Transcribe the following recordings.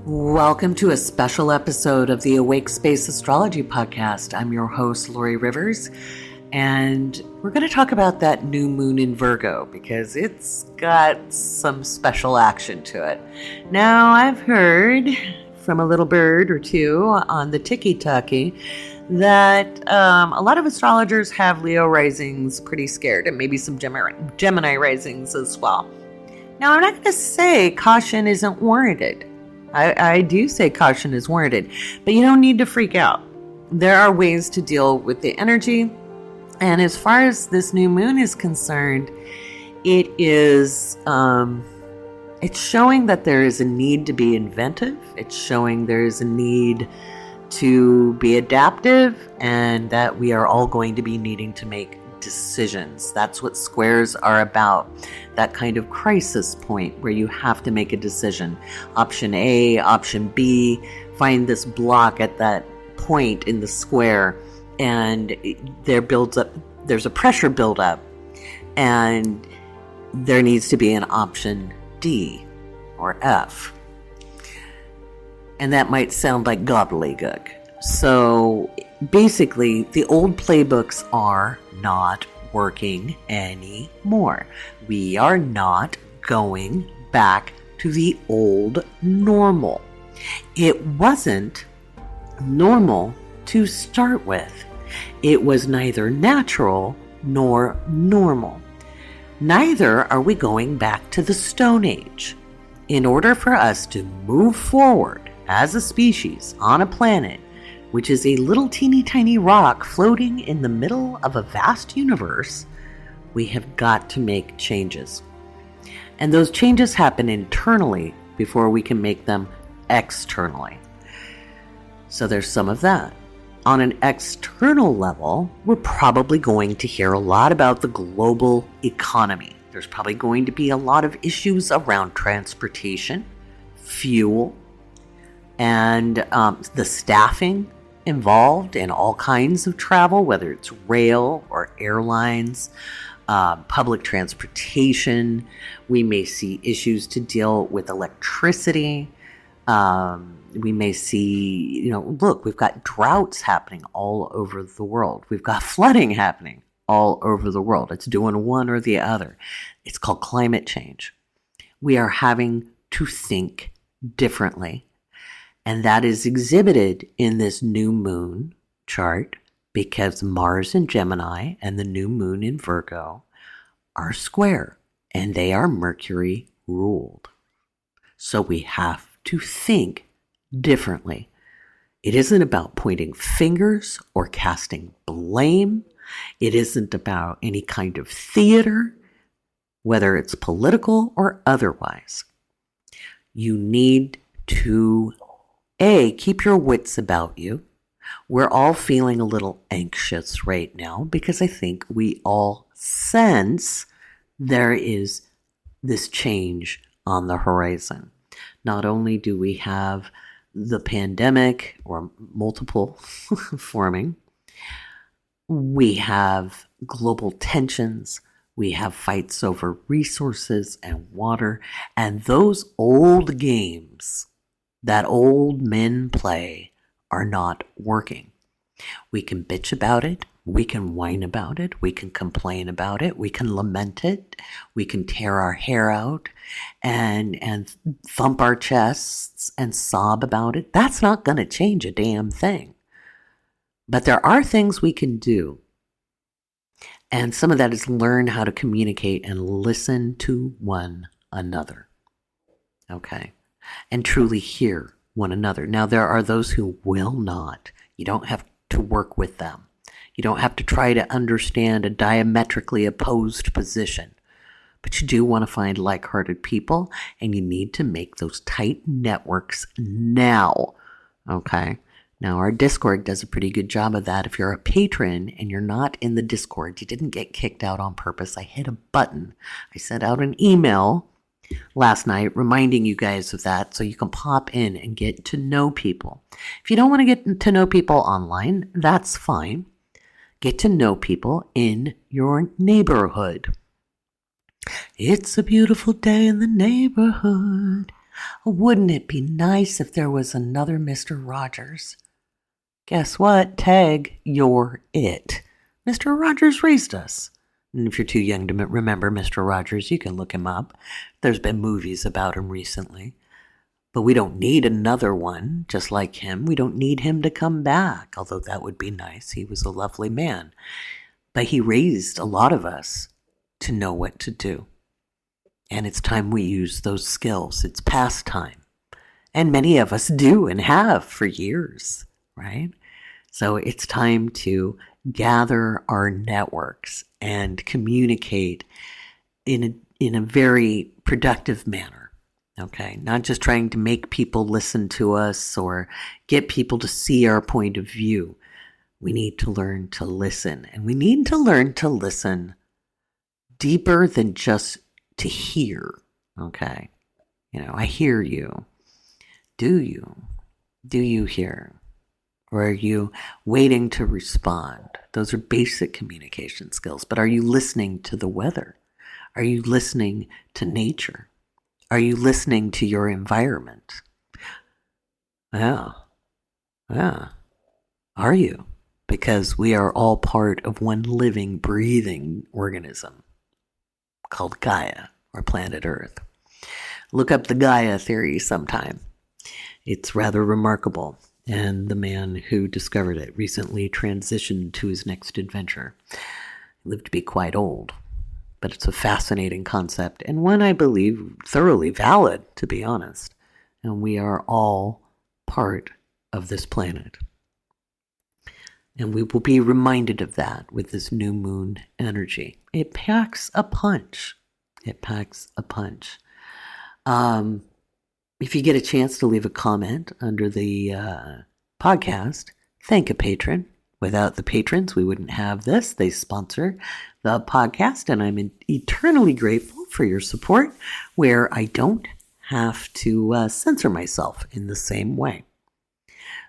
Welcome to a special episode of the Awake Space Astrology Podcast. I'm your host, Laurie Rivers, and we're going to talk about that new moon in Virgo because it's got some special action to it. Now, I've heard from a little bird or two on the tiki-taki that a lot of astrologers have Leo risings pretty scared, and maybe some Gemini risings as well. Now, I'm not going to say caution isn't warranted. I do say caution is warranted, but you don't need to freak out. There are ways to deal with the energy. And as far as this new moon is concerned, it is, it's showing that there is a need to be inventive. It's showing there is a need to be adaptive, and that we are all going to be needing to make decisions. That's what squares are about. That kind of crisis point where you have to make a decision. Option A, option B, find this block at that point in the square, and there's a pressure buildup, and there needs to be an option D or F. And that might sound like gobbledygook. So basically, the old playbooks are not working anymore. We are not going back to the old normal. It wasn't normal to start with. It was neither natural nor normal. Neither are we going back to the Stone Age. In order for us to move forward as a species on a planet, which is a little teeny tiny rock floating in the middle of a vast universe, we have got to make changes. And those changes happen internally before we can make them externally. So there's some of that. On an external level, we're probably going to hear a lot about the global economy. There's probably going to be a lot of issues around transportation, fuel, and the staffing involved in all kinds of travel, whether it's rail or airlines, public transportation. We may see issues to deal with electricity. We may see, look, we've got droughts happening all over the world. We've got flooding happening all over the world. It's doing one or the other. It's called climate change. We are having to think differently. And that is exhibited in this new moon chart because Mars in Gemini and the new moon in Virgo are square, and they are Mercury ruled. So we have to think differently. It isn't about pointing fingers or casting blame. It isn't about any kind of theater, whether it's political or otherwise. You need to keep your wits about you. We're all feeling a little anxious right now because I think we all sense there is this change on the horizon. Not only do we have the pandemic or multiple forming, we have global tensions, we have fights over resources and water, and those old games that old men play are not working. We can bitch about it. We can whine about it. We can complain about it. We can lament it. We can tear our hair out and thump our chests and sob about it. That's not going to change a damn thing. But there are things we can do. And some of that is learn how to communicate and listen to one another. Okay? And truly hear one another. Now, there are those who will not. You don't have to work with them. You don't have to try to understand a diametrically opposed position. But you do want to find like-hearted people, and you need to make those tight networks now. Okay? Now, our Discord does a pretty good job of that. If you're a patron and you're not in the Discord, you didn't get kicked out on purpose. I hit a button. I sent out an email last night reminding you guys of that so you can pop in and get to know people. If you don't want to get to know people online, that's fine. Get to know people in your neighborhood. It's a beautiful day in the neighborhood. Wouldn't it be nice if there was another Mr. Rogers? Guess what? Tag, you're it. Mr. Rogers raised us. And if you're too young to remember Mr. Rogers, you can look him up. There's been movies about him recently. But we don't need another one just like him. We don't need him to come back, although that would be nice. He was a lovely man. But he raised a lot of us to know what to do. And it's time we use those skills. It's past time. And many of us do and have for years, right? So it's time to gather our networks and communicate in a very productive manner. Okay, not just trying to make people listen to us or get people to see our point of view. We need to learn to listen, and we need to learn to listen deeper than just to hear. Okay, I hear you. Do you? Do you hear? Or are you waiting to respond? Those are basic communication skills, but are you listening to the weather? Are you listening to nature? Are you listening to your environment? Yeah. Are you? Because we are all part of one living, breathing organism called Gaia, or planet Earth. Look up the Gaia theory sometime. It's rather remarkable. And the man who discovered it recently transitioned to his next adventure. He lived to be quite old. But it's a fascinating concept, and one I believe thoroughly valid, to be honest. And we are all part of this planet. And we will be reminded of that with this new moon energy. It packs a punch. It packs a punch. If you get a chance to leave a comment under the podcast, thank a patron. Without the patrons, we wouldn't have this. They sponsor the podcast, and I'm eternally grateful for your support, where I don't have to censor myself in the same way.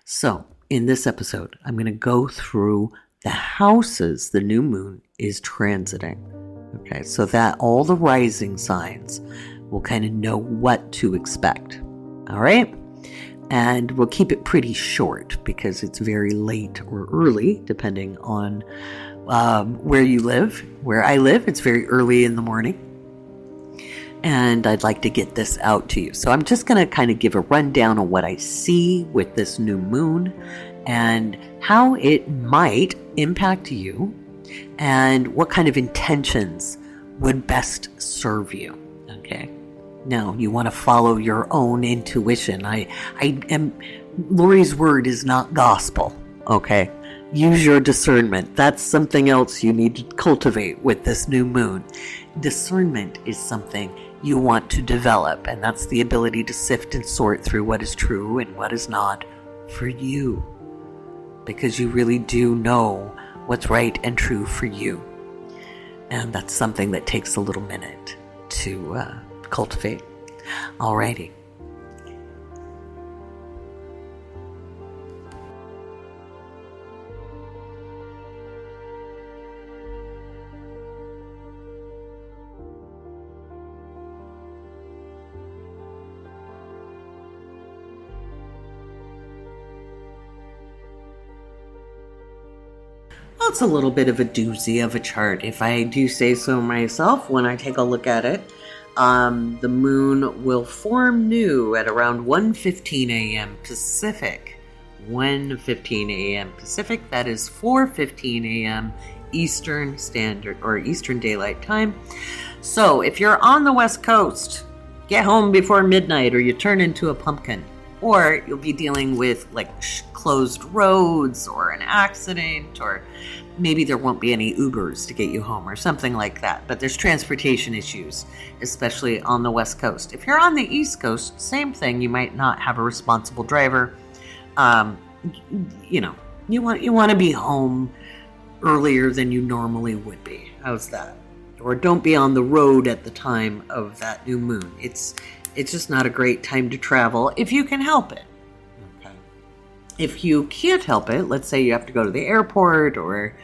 So, in this episode, I'm going to go through the houses the new moon is transiting. Okay, so that all the rising signs will kind of know what to expect. All right? And we'll keep it pretty short because it's very late or early, depending on where you live. Where I live, it's very early in the morning. And I'd like to get this out to you. So I'm just going to kind of give a rundown on what I see with this new moon and how it might impact you and what kind of intentions would best serve you. Okay. Now, you want to follow your own intuition. Laurie's word is not gospel, okay? Use your discernment. That's something else you need to cultivate with this new moon. Discernment is something you want to develop, and that's the ability to sift and sort through what is true and what is not for you, because you really do know what's right and true for you. And that's something that takes a little minute to cultivate. Alrighty. Well, it's a little bit of a doozy of a chart, if I do say so myself, when I take a look at it. The moon will form new at around 1:15 a.m. Pacific. 1:15 a.m. Pacific, that is 4:15 a.m. Eastern Standard or Eastern Daylight Time. So if you're on the West Coast, get home before midnight or you turn into a pumpkin. Or you'll be dealing with closed roads or an accident, or maybe there won't be any Ubers to get you home or something like that. But there's transportation issues, especially on the West Coast. If you're on the East Coast, same thing. You might not have a responsible driver. You want to be home earlier than you normally would be. How's that? Or don't be on the road at the time of that new moon. It's just not a great time to travel if you can help it. Okay. If you can't help it, let's say you have to go to the airport or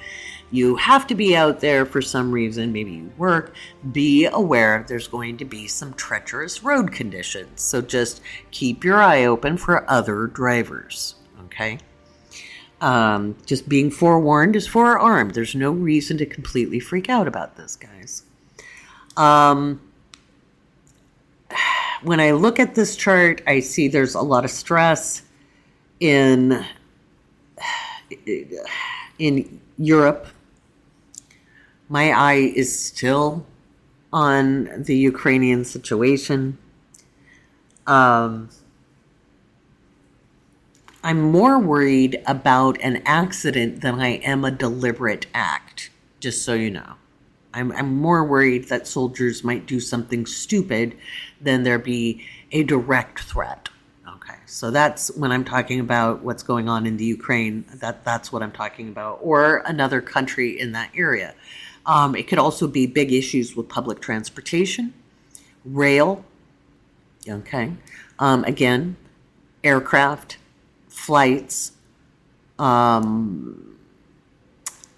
you have to be out there for some reason, maybe you work, be aware there's going to be some treacherous road conditions. So just keep your eye open for other drivers, okay? Just being forewarned is forearmed. There's no reason to completely freak out about this, guys. When I look at this chart, I see there's a lot of stress in Europe. My eye is still on the Ukrainian situation. I'm more worried about an accident than I am a deliberate act, just so you know. I'm more worried that soldiers might do something stupid than there be a direct threat. Okay, so that's when I'm talking about what's going on in the Ukraine. That's what I'm talking about, or another country in that area. It could also be big issues with public transportation, rail. Okay, again, aircraft, flights,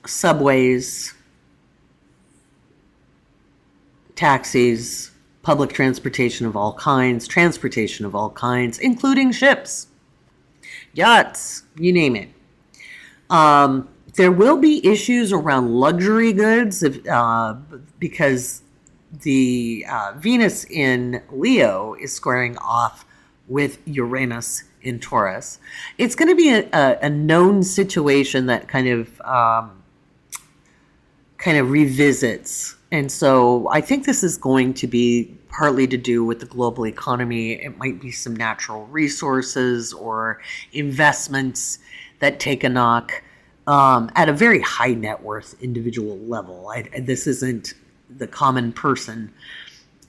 subways, taxis, public transportation of all kinds, including ships, yachts, you name it. There will be issues around luxury goods because the Venus in Leo is squaring off with Uranus in Taurus. It's going to be a known situation that kind of revisits. And so I think this is going to be partly to do with the global economy. It might be some natural resources or investments that take a knock at a very high net worth individual level. This isn't the common person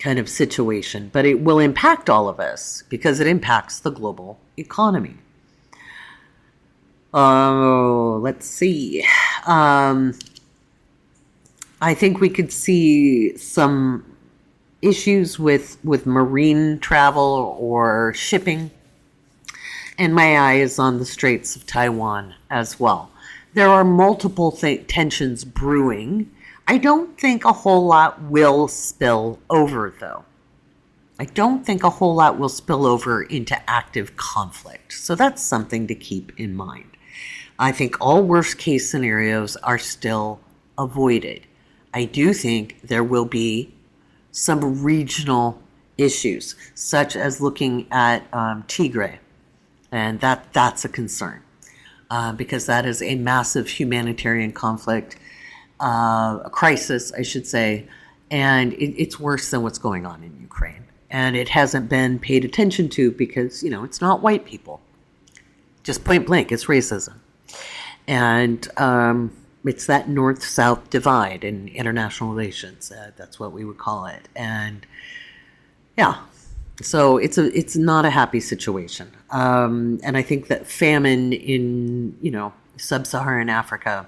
kind of situation, but it will impact all of us because it impacts the global economy. Let's see. I think we could see some issues with marine travel or shipping. And my eye is on the Straits of Taiwan as well. There are multiple tensions brewing. I don't think a whole lot will spill over, though. I don't think a whole lot will spill over into active conflict. So that's something to keep in mind. I think all worst case scenarios are still avoided. I do think there will be some regional issues, such as looking at Tigray, and that's a concern because that is a massive humanitarian conflict, a crisis, I should say, and it's worse than what's going on in Ukraine. And it hasn't been paid attention to because, it's not white people. Just point blank, it's racism. And it's that north-south divide in international relations. That's what we would call it. And yeah, so it's not a happy situation. And I think that famine in, sub-Saharan Africa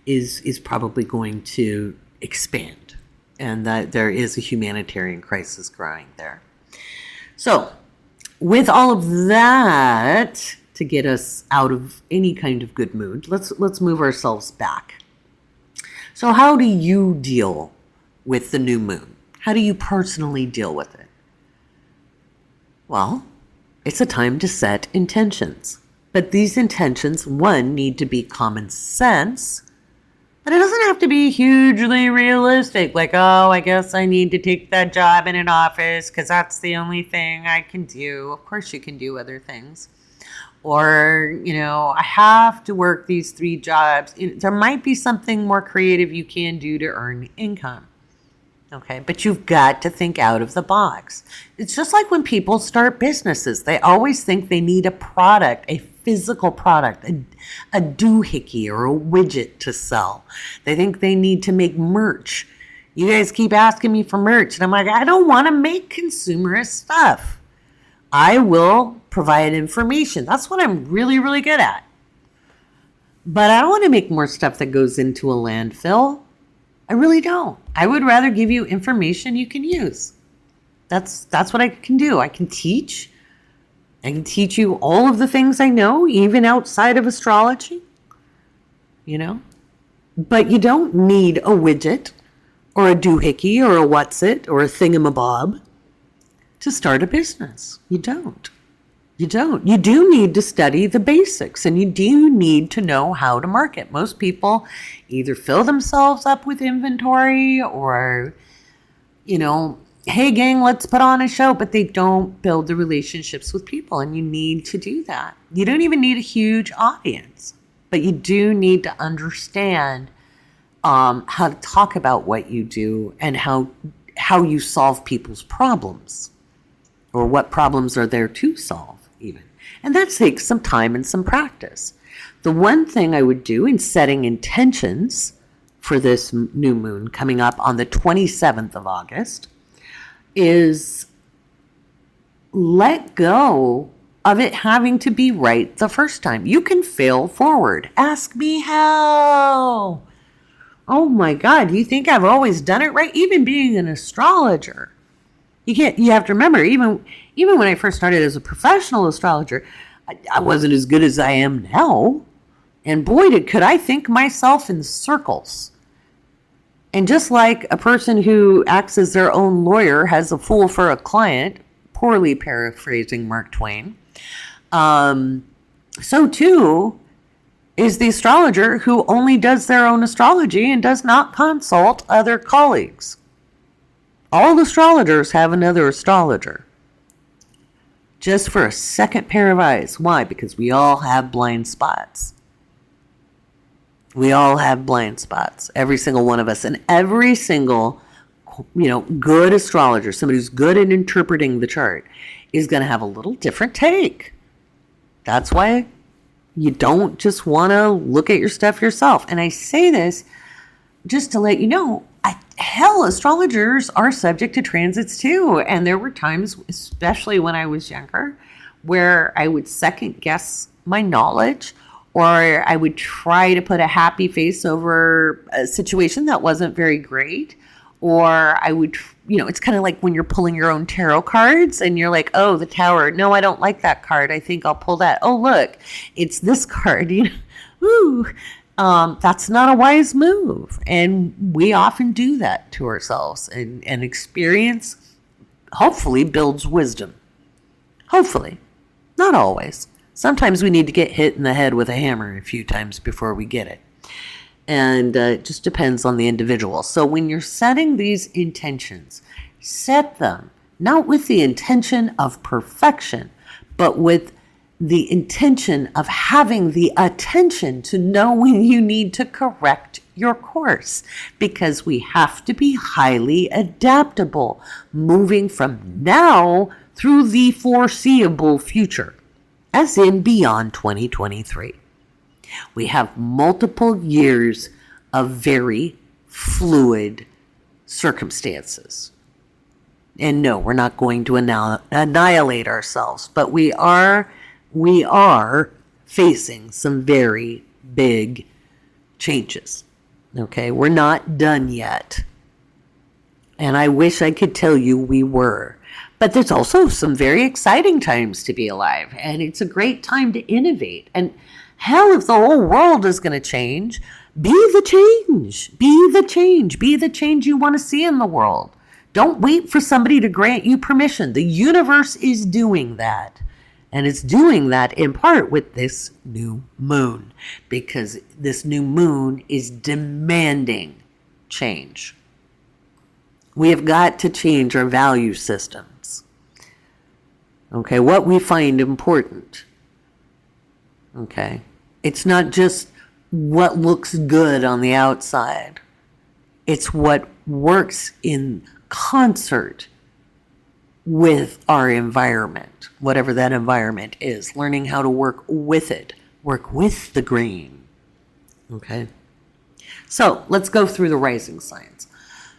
is probably going to expand, and that there is a humanitarian crisis growing there. So with all of that, to get us out of any kind of good mood, let's move ourselves back. So how do you deal with the new moon? How do you personally deal with it? Well, it's a time to set intentions. But these intentions, one, need to be common sense, but it doesn't have to be hugely realistic. Like, oh, I guess I need to take that job in an office because that's the only thing I can do. Of course you can do other things. Or, I have to work these 3 jobs. There might be something more creative you can do to earn income. Okay, but you've got to think out of the box. It's just like when people start businesses. They always think they need a product, a physical product, a doohickey or a widget to sell. They think they need to make merch. You guys keep asking me for merch, and I'm like, I don't want to make consumerist stuff. I will provide information. That's what I'm really, really good at. But I don't want to make more stuff that goes into a landfill. I really don't. I would rather give you information you can use. That's what I can do. I can teach. I can teach you all of the things I know, even outside of astrology. But you don't need a widget or a doohickey or a what's-it or a thingamabob to start a business. You don't. You don't. You do need to study the basics, and you do need to know how to market. Most people either fill themselves up with inventory or, hey gang, let's put on a show, but they don't build the relationships with people, and you need to do that. You don't even need a huge audience, but you do need to understand how to talk about what you do and how you solve people's problems, or what problems are there to solve even. And that takes some time and some practice. The one thing I would do in setting intentions for this new moon coming up on the 27th of August is let go of it having to be right the first time. You can fail forward. Ask me how. Oh my God, you think I've always done it right? Even being an astrologer. You have to remember, even when I first started as a professional astrologer, I wasn't as good as I am now. And boy, could I think myself in circles. And just like a person who acts as their own lawyer has a fool for a client, poorly paraphrasing Mark Twain, so too is the astrologer who only does their own astrology and does not consult other colleagues. All astrologers have another astrologer. Just for a second pair of eyes. Why? Because we all have blind spots. We all have blind spots. Every single one of us. And every single, good astrologer, somebody who's good at interpreting the chart, is going to have a little different take. That's why you don't just want to look at your stuff yourself. And I say this just to let you know, astrologers are subject to transits too. And there were times, especially when I was younger, where I would second guess my knowledge, or I would try to put a happy face over a situation that wasn't very great. Or I would, it's kind of like when you're pulling your own tarot cards and you're like, oh, the Tower. No, I don't like that card. I think I'll pull that. Oh, look, it's this card. Ooh. That's not a wise move. And we often do that to ourselves. And experience hopefully builds wisdom. Hopefully. Not always. Sometimes we need to get hit in the head with a hammer a few times before we get it. And it just depends on the individual. So when you're setting these intentions, set them not with the intention of perfection, but with the intention of having the attention to know when you need to correct your course, because we have to be highly adaptable, moving from now through the foreseeable future, as in beyond 2023. We have multiple years of very fluid circumstances. And no, we're not going to annihilate ourselves, but we are facing some very big changes. Okay, we're not done yet. And I wish I could tell you we were. But there's also some very exciting times to be alive. And it's a great time to innovate. And hell, if the whole world is going to change, be the change. Be the change. Be the change you want to see in the world. Don't wait for somebody to grant you permission. The universe is doing that. And it's doing that in part with this new moon, because this new moon is demanding change. We have got to change our value systems. Okay, what we find important. Okay, it's not just what looks good on the outside. It's what works in concert with our environment, whatever that environment is, learning how to work with it, work with the grain. Okay. So let's go through the rising signs.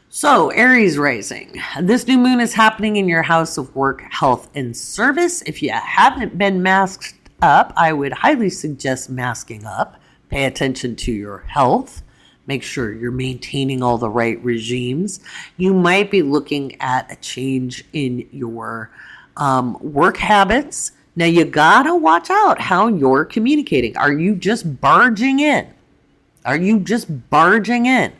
So Aries rising, this new moon is happening in your house of work, health, and service. If you haven't been masked up, I would highly suggest masking up. Pay attention to your health. Make sure you're maintaining all the right regimes. You might be looking at a change in your work habits. Now, you gotta watch out how you're communicating. Are you just barging in? Are you just barging in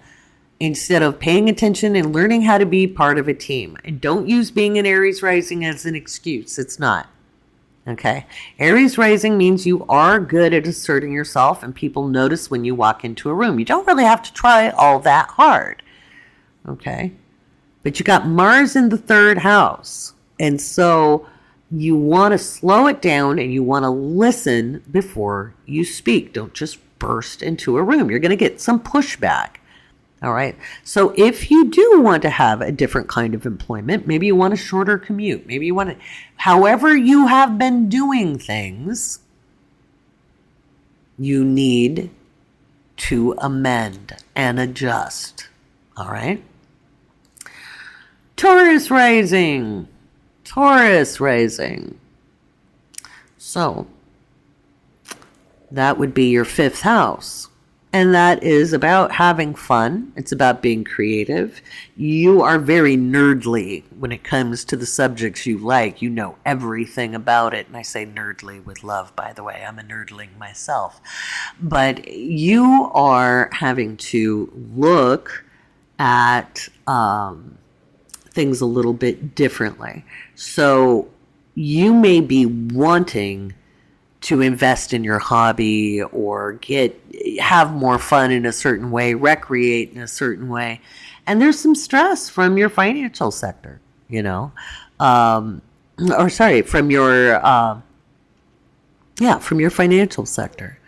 instead of paying attention and learning how to be part of a team? And don't use being an Aries rising as an excuse. It's not. Okay. Aries rising means you are good at asserting yourself and people notice when you walk into a room. You don't really have to try all that hard. Okay. But you got Mars in the third house. And so you want to slow it down and you want to listen before you speak. Don't just burst into a room. You're going to get some pushback. All right. So if you do want to have a different kind of employment, maybe you want a shorter commute, maybe you want to, however you have been doing things, you need to amend and adjust. All right. Taurus rising. So that would be your fifth house. And that is about having fun. It's about being creative. You are very nerdly when it comes to the subjects you like. You know everything about it. And I say nerdly with love, by the way. I'm a nerdling myself. But you are having to look at things a little bit differently. So you may be wanting to invest in your hobby or have more fun in a certain way, recreate in a certain way. And there's some stress from your financial sector, from your financial sector.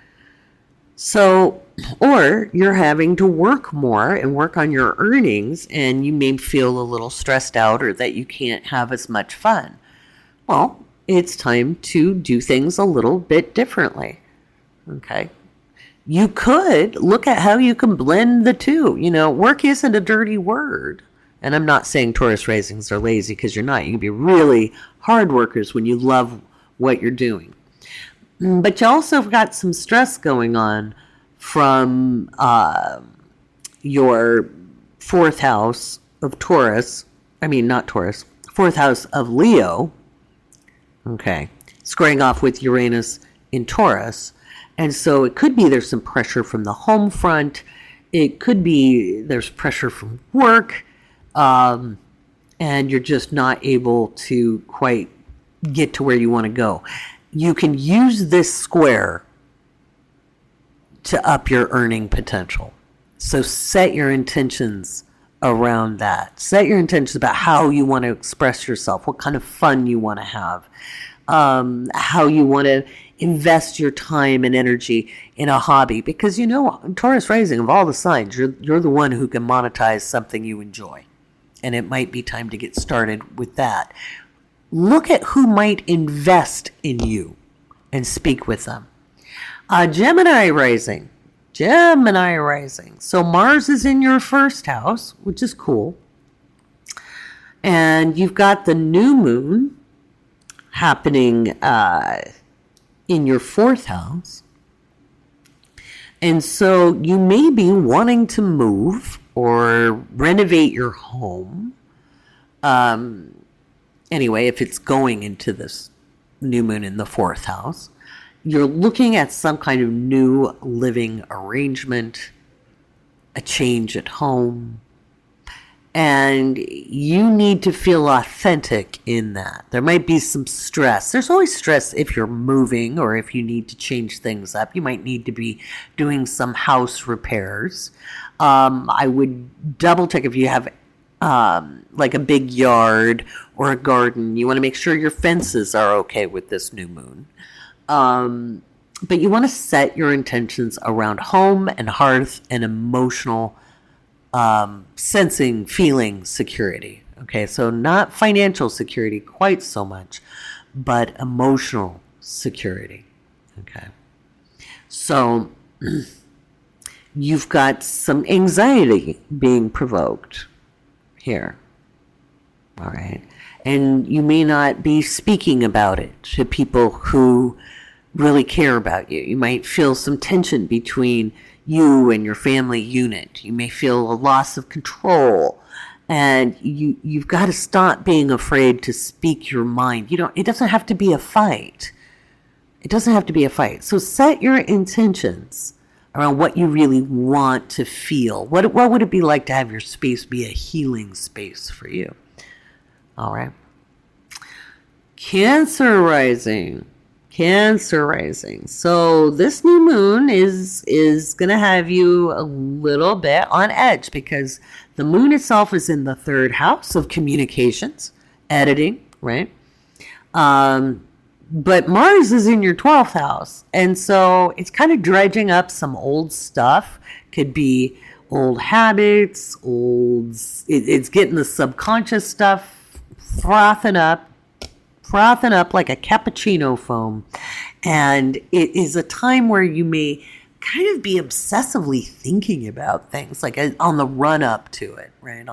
So, or you're having to work more and work on your earnings and you may feel a little stressed out or that you can't have as much fun. Well, it's time to do things a little bit differently. Okay. You could look at how you can blend the two. Work isn't a dirty word. And I'm not saying Taurus risings are lazy, because you're not. You can be really hard workers when you love what you're doing. But you also have got some stress going on from your fourth house of Taurus. Fourth house of Leo. Okay. Squaring off with Uranus in Taurus. And so it could be there's some pressure from the home front. It could be there's pressure from work. And you're just not able to quite get to where you want to go. You can use this square to up your earning potential. So set your intentions around that. Set your intentions about how you want to express yourself, what kind of fun you want to have, how you want to invest your time and energy in a hobby. Because Taurus rising, of all the signs, you're the one who can monetize something you enjoy. And it might be time to get started with that. Look at who might invest in you and speak with them. Gemini rising. So Mars is in your first house, which is cool. And you've got the new moon happening in your fourth house. And so you may be wanting to move or renovate your home. Anyway, if it's going into this new moon in the fourth house, you're looking at some kind of new living arrangement, a change at home, and you need to feel authentic in that. There might be some stress. There's always stress if you're moving or if you need to change things up. You might need to be doing some house repairs. I would double check if you have like a big yard or a garden. You want to make sure your fences are okay with this new moon. But you want to set your intentions around home and hearth and emotional sensing, feeling security. Okay, so not financial security quite so much, but emotional security. Okay, so you've got some anxiety being provoked here. All right, and you may not be speaking about it to people who really care about you. You might feel some tension between you and your family unit. You may feel a loss of control, and you've got to stop being afraid to speak your mind. It doesn't have to be a fight. It doesn't have to be a fight. So set your intentions around what you really want to feel. What would it be like to have your space be a healing space for you? All right. Cancer rising. So this new moon is going to have you a little bit on edge because the moon itself is in the 3rd house of communications, editing, right? But Mars is in your 12th house. And so it's kind of dredging up some old stuff. Could be old habits, it's getting the subconscious stuff frothing up like a cappuccino foam. And it is a time where you may kind of be obsessively thinking about things, like on the run up to it, right?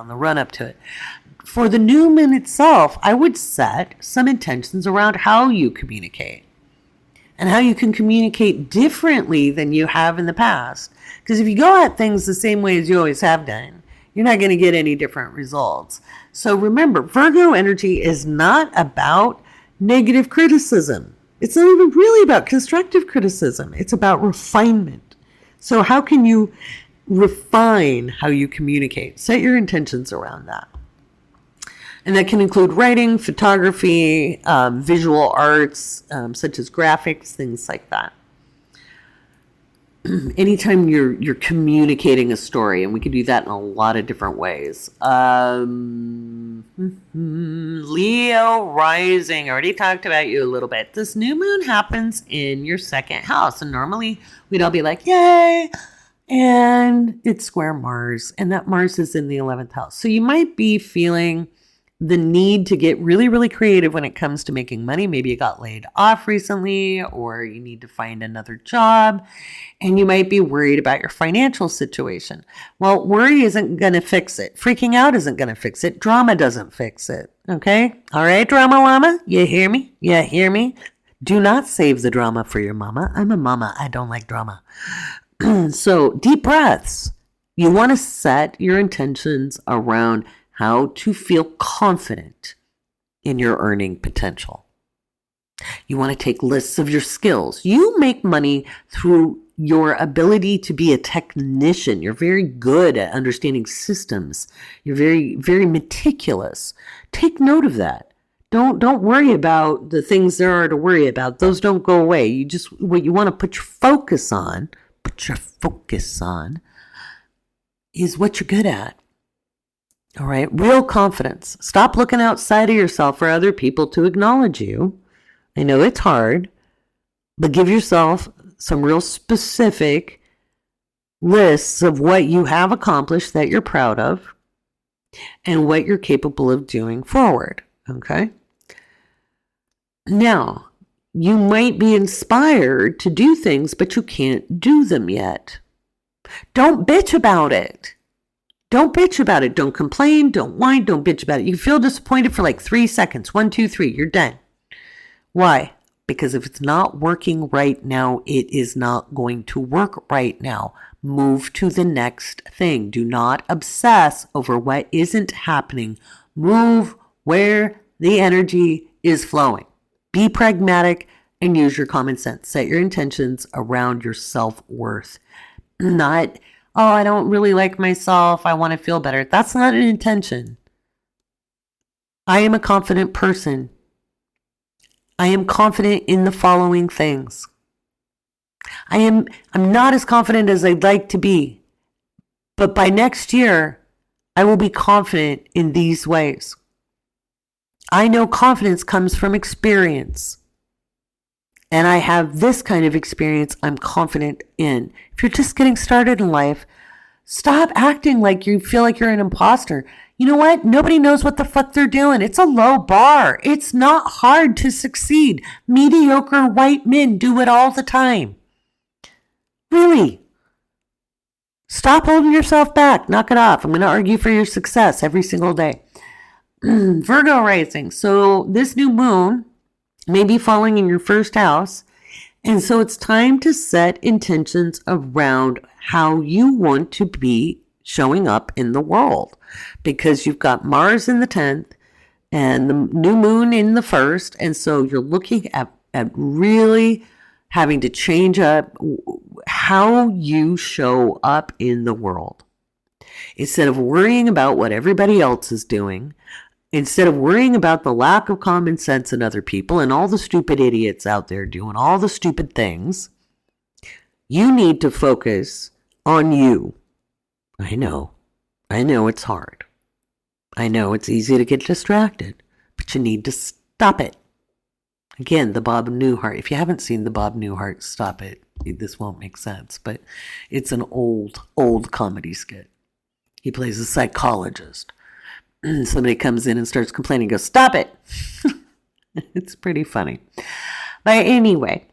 For the new moon itself, I would set some intentions around how you communicate and how you can communicate differently than you have in the past. Because if you go at things the same way as you always have done, you're not going to get any different results. So remember, Virgo energy is not about negative criticism. It's not even really about constructive criticism. It's about refinement. So how can you refine how you communicate? Set your intentions around that. And that can include writing, photography, visual arts, such as graphics, things like that. Anytime you're communicating a story, and we can do that in a lot of different ways. Leo rising, already talked about you a little bit. This new moon happens in your 2nd house, and normally we'd all be like, yay! And it's square Mars, and that Mars is in the 11th house. So you might be feeling the need to get really, really creative when it comes to making money. Maybe you got laid off recently, or you need to find another job, and you might be worried about your financial situation. Well, worry isn't going to fix it. Freaking out isn't going to fix it. Drama doesn't fix it. Okay? All right, drama llama? You hear me? Do not save the drama for your mama. I'm a mama. I don't like drama. So deep breaths. You want to set your intentions around how to feel confident in your earning potential. You want to take lists of your skills. You make money through your ability to be a technician. You're very good at understanding systems. You're very, very meticulous. Take note of that. Don't worry about the things there are to worry about. Those don't go away. What you want to put your focus on is what you're good at. All right, real confidence. Stop looking outside of yourself for other people to acknowledge you. I know it's hard, but give yourself some real specific lists of what you have accomplished that you're proud of and what you're capable of doing forward, okay? Now, you might be inspired to do things, but you can't do them yet. Don't bitch about it. Don't complain. Don't whine. Don't bitch about it. You feel disappointed for like 3 seconds. 1, 2, 3. You're done. Why? Because if it's not working right now, it is not going to work right now. Move to the next thing. Do not obsess over what isn't happening. Move where the energy is flowing. Be pragmatic and use your common sense. Set your intentions around your self-worth. Not, oh, I don't really like myself. I want to feel better. That's not an intention. I am a confident person. I am confident in the following things. I'm not as confident as I'd like to be, but by next year, I will be confident in these ways. I know confidence comes from experience. And I have this kind of experience I'm confident in. If you're just getting started in life, stop acting like you feel like you're an imposter. You know what? Nobody knows what the fuck they're doing. It's a low bar. It's not hard to succeed. Mediocre white men do it all the time. Really. Stop holding yourself back. Knock it off. I'm going to argue for your success every single day. Virgo rising. So this new moon may be falling in your first house. And so it's time to set intentions around how you want to be showing up in the world. Because you've got Mars in the 10th and the new moon in the 1st. And so you're looking at really having to change up how you show up in the world. Instead of worrying about what everybody else is doing, instead of worrying about the lack of common sense in other people and all the stupid idiots out there doing all the stupid things, you need to focus on you. I know it's hard. I know it's easy to get distracted, but you need to stop it. Again, the Bob Newhart. If you haven't seen the Bob Newhart, stop it. This won't make sense, but it's an old comedy skit. He plays a psychologist. Somebody comes in and starts complaining, goes, stop it. It's pretty funny. But anyway,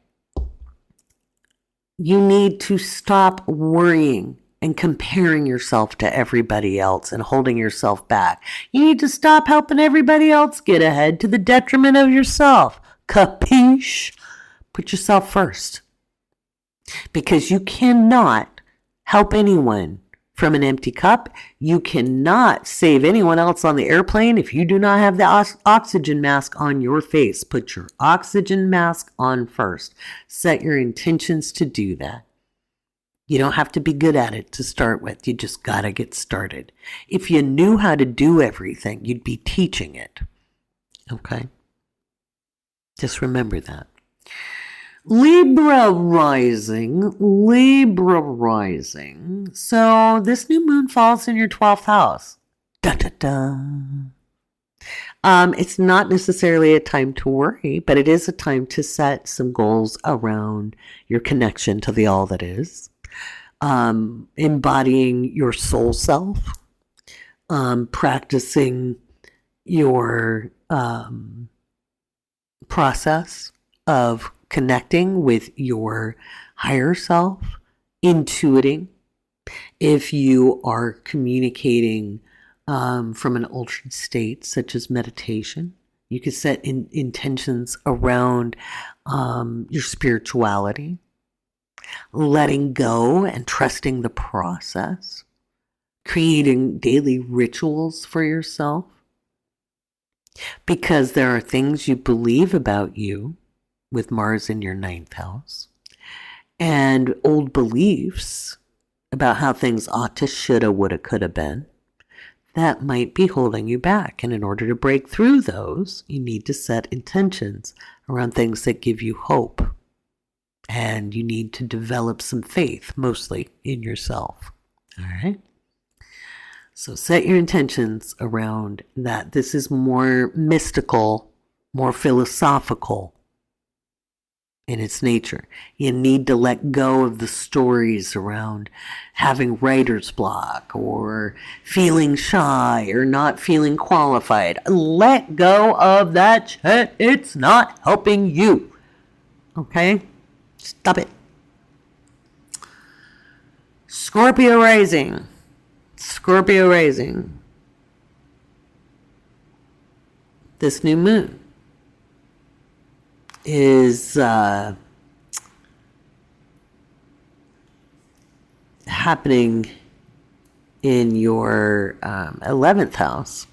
you need to stop worrying and comparing yourself to everybody else and holding yourself back. You need to stop helping everybody else get ahead to the detriment of yourself. Capiche? Put yourself first. Because you cannot help anyone from an empty cup. You cannot save anyone else on the airplane if you do not have the oxygen mask on your face. Put your oxygen mask on first. Set your intentions to do that. You don't have to be good at it to start with. You just got to get started. If you knew how to do everything, you'd be teaching it. Okay? Just remember that. Libra rising. So this new moon falls in your 12th house. It's not necessarily a time to worry, but it is a time to set some goals around your connection to the all that is. Embodying your soul self. Practicing your process of connecting with your higher self, intuiting. If you are communicating from an altered state, such as meditation, you can set intentions around your spirituality, letting go and trusting the process, creating daily rituals for yourself, because there are things you believe about you with Mars in your 9th house, and old beliefs about how things ought to, shoulda, woulda, coulda been, that might be holding you back. And in order to break through those, you need to set intentions around things that give you hope. And you need to develop some faith, mostly in yourself. All right? So set your intentions around that. This is more mystical, more philosophical in its nature. You need to let go of the stories around having writer's block or feeling shy or not feeling qualified. Let go of that shit. It's not helping you. Okay? Stop it. Scorpio rising. This new moon is happening in your 11th house.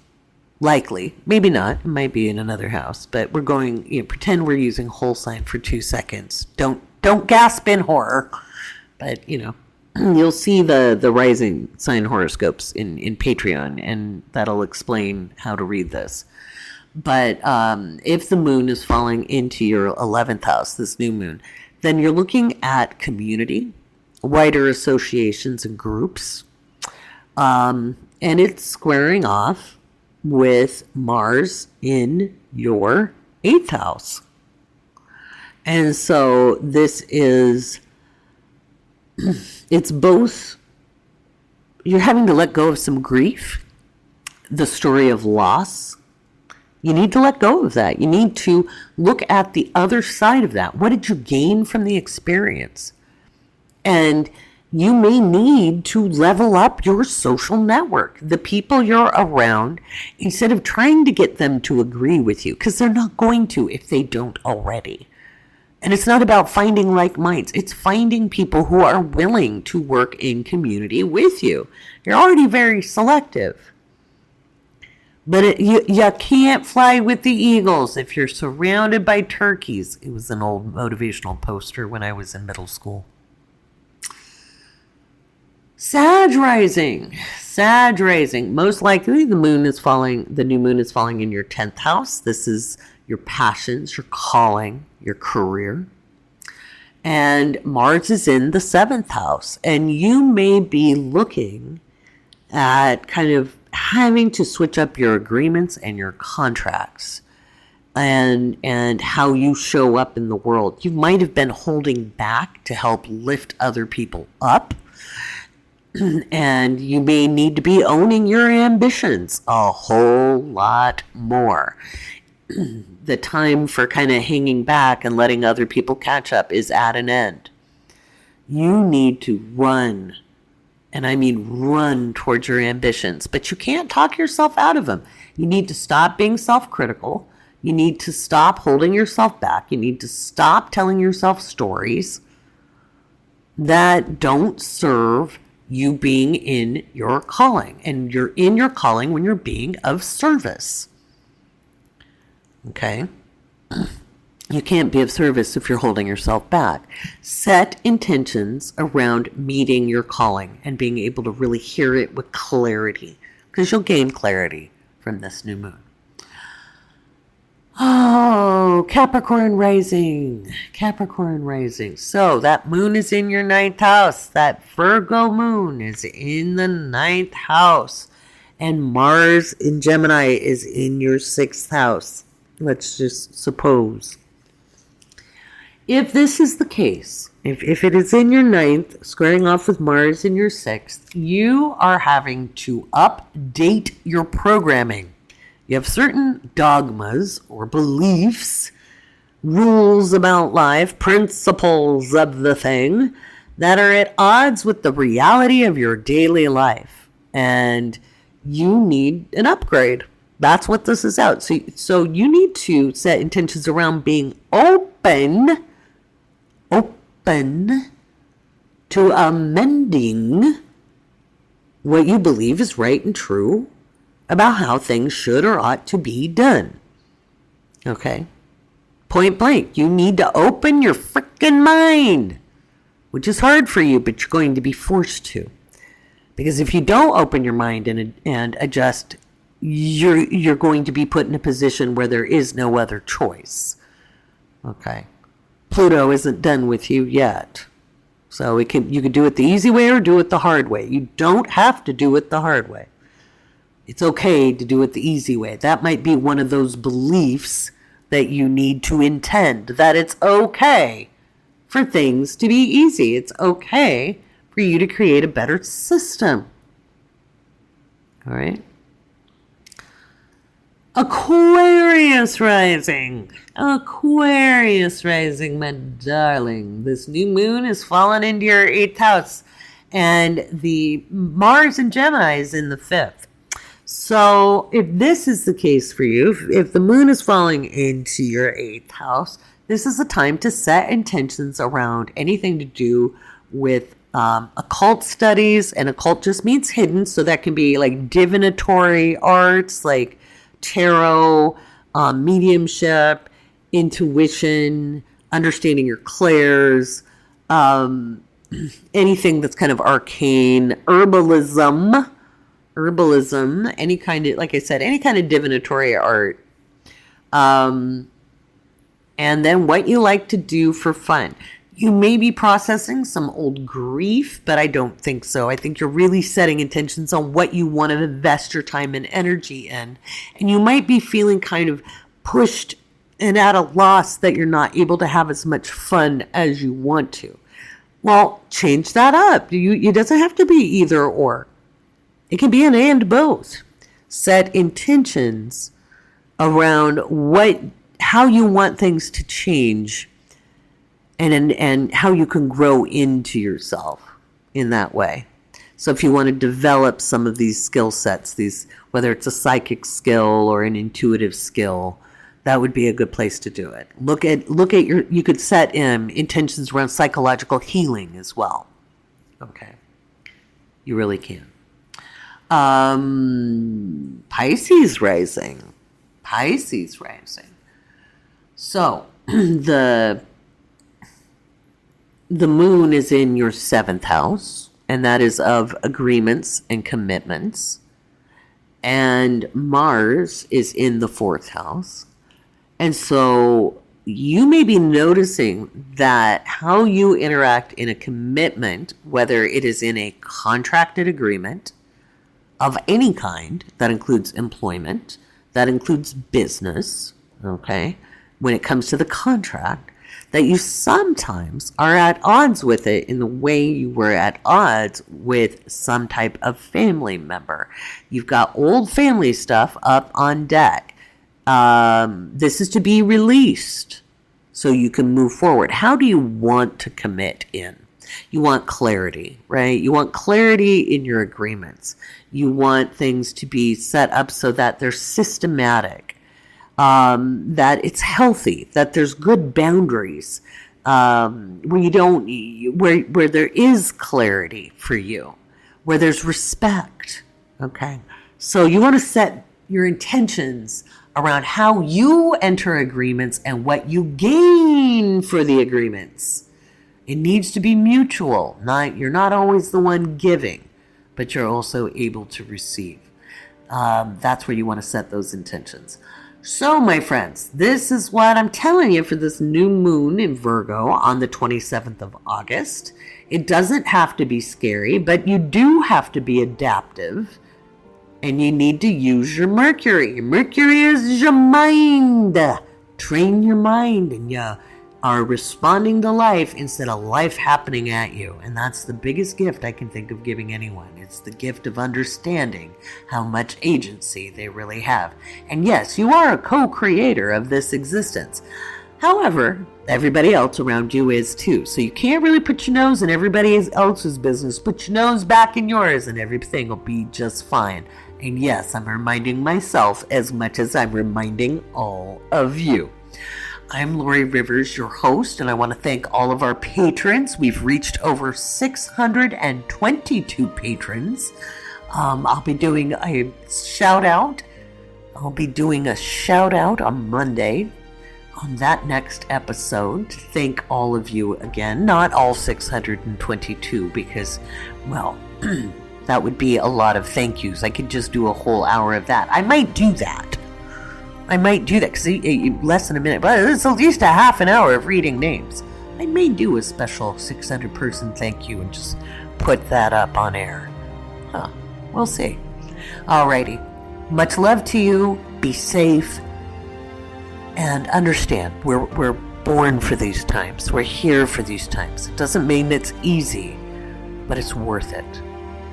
Likely. Maybe not. It might be in another house. But we're going, pretend we're using whole sign for 2 seconds. Don't gasp in horror. But, you'll see the rising sign horoscopes in Patreon, and that'll explain how to read this. But if the moon is falling into your 11th house, this new moon, then you're looking at community, wider associations and groups, and it's squaring off with Mars in your 8th house. And so this is, it's both, you're having to let go of some grief, the story of loss. You need to let go of that. You need to look at the other side of that. What did you gain from the experience? And you may need to level up your social network, the people you're around, instead of trying to get them to agree with you, because they're not going to if they don't already. And it's not about finding like minds. It's finding people who are willing to work in community with you. You're already very selective. But you can't fly with the eagles if you're surrounded by turkeys. It was an old motivational poster when I was in middle school. Sag rising. Most likely the new moon is falling in your 10th house. This is your passions, your calling, your career. And Mars is in the 7th house. And you may be looking at kind of having to switch up your agreements and your contracts and how you show up in the world. You might have been holding back to help lift other people up. And you may need to be owning your ambitions a whole lot more. The time for kind of hanging back and letting other people catch up is at an end. You need to run. And I mean run towards your ambitions. But you can't talk yourself out of them. You need to stop being self-critical. You need to stop holding yourself back. You need to stop telling yourself stories that don't serve you being in your calling. And you're in your calling when you're being of service. Okay? You can't be of service if you're holding yourself back. Set intentions around meeting your calling and being able to really hear it with clarity, because you'll gain clarity from this new moon. Oh, Capricorn rising. So that moon is in your 9th house. That Virgo moon is in the 9th house. And Mars in Gemini is in your 6th house. Let's just suppose. If this is the case, if it is in your 9th, squaring off with Mars in your 6th, you are having to update your programming. You have certain dogmas or beliefs, rules about life, principles of the thing that are at odds with the reality of your daily life. And you need an upgrade. That's what this is out. So you need to set intentions around being open to amending what you believe is right and true about how things should or ought to be done. Okay? Point blank. You need to open your freaking mind, which is hard for you, but you're going to be forced to. Because if you don't open your mind and adjust, you're going to be put in a position where there is no other choice. Okay? Pluto isn't done with you yet. So you can do it the easy way or do it the hard way. You don't have to do it the hard way. It's okay to do it the easy way. That might be one of those beliefs that you need to intend, that it's okay for things to be easy. It's okay for you to create a better system. All right? Aquarius rising, my darling. This new moon is falling into your 8th house, and the Mars in Gemini is in the 5th. So if this is the case for you, if the moon is falling into your 8th house, this is a time to set intentions around anything to do with occult studies. And occult just means hidden, so that can be like divinatory arts, like tarot, mediumship, intuition, understanding your clairs, anything that's kind of arcane, herbalism, any kind of, like I said, any kind of divinatory art. And then what you like to do for fun. You may be processing some old grief, but I don't think so. I think you're really setting intentions on what you want to invest your time and energy in. And you might be feeling kind of pushed and at a loss that you're not able to have as much fun as you want to. Well, change that up. It doesn't have to be either or. It can be an and both. Set intentions around how you want things to change and how you can grow into yourself in that way. So if you want to develop some of these skill sets, whether it's a psychic skill or an intuitive skill, that would be a good place to do it. You could set intentions around psychological healing as well. Okay. You really can. Pisces rising. So the moon is in your 7th house, and that is of agreements and commitments. And Mars is in the 4th house. And so you may be noticing that how you interact in a commitment, whether it is in a contracted agreement of any kind, that includes employment, that includes business, okay, when it comes to the contract, that you sometimes are at odds with it in the way you were at odds with some type of family member. You've got old family stuff up on deck. This is to be released so you can move forward. How do you want to commit in? You want clarity, right? You want clarity in your agreements. You want things to be set up so that they're systematic, that it's healthy, that there's good boundaries, where there is clarity for you, where there's respect. Okay. So you want to set your intentions around how you enter agreements and what you gain for the agreements. It needs to be mutual. You're not always the one giving, but you're also able to receive. That's where you want to set those intentions. So, my friends, this is what I'm telling you for this new moon in Virgo on the 27th of August. It doesn't have to be scary, but you do have to be adaptive. And you need to use your Mercury. Your Mercury is your mind. Train your mind, and you are responding to life instead of life happening at you. And that's the biggest gift I can think of giving anyone. It's the gift of understanding how much agency they really have. And yes, you are a co-creator of this existence. However, everybody else around you is too. So you can't really put your nose in everybody else's business. Put your nose back in yours and everything will be just fine. And yes, I'm reminding myself as much as I'm reminding all of you. I'm Laurie Rivers, your host, and I want to thank all of our patrons. We've reached over 622 patrons. I'll be doing a shout out. On Monday on that next episode to thank all of you again. Not all 622 because, well, that would be a lot of thank yous. I could just do a whole hour of that. I might do that because less than a minute, but it's at least a half an hour of reading names. I may do a special 600 person thank you and just put that up on air. We'll see. Alrighty. Much love to you. Be safe. And understand, we're born for these times. We're here for these times. It doesn't mean it's easy, but it's worth it.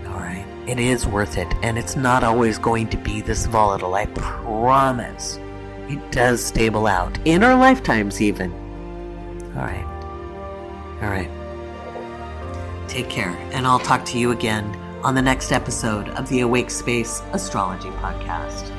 Alright? It is worth it. And it's not always going to be this volatile. I promise. It does stable out. In our lifetimes, even. Alright. Take care. And I'll talk to you again on the next episode of the Awake Space Astrology Podcast.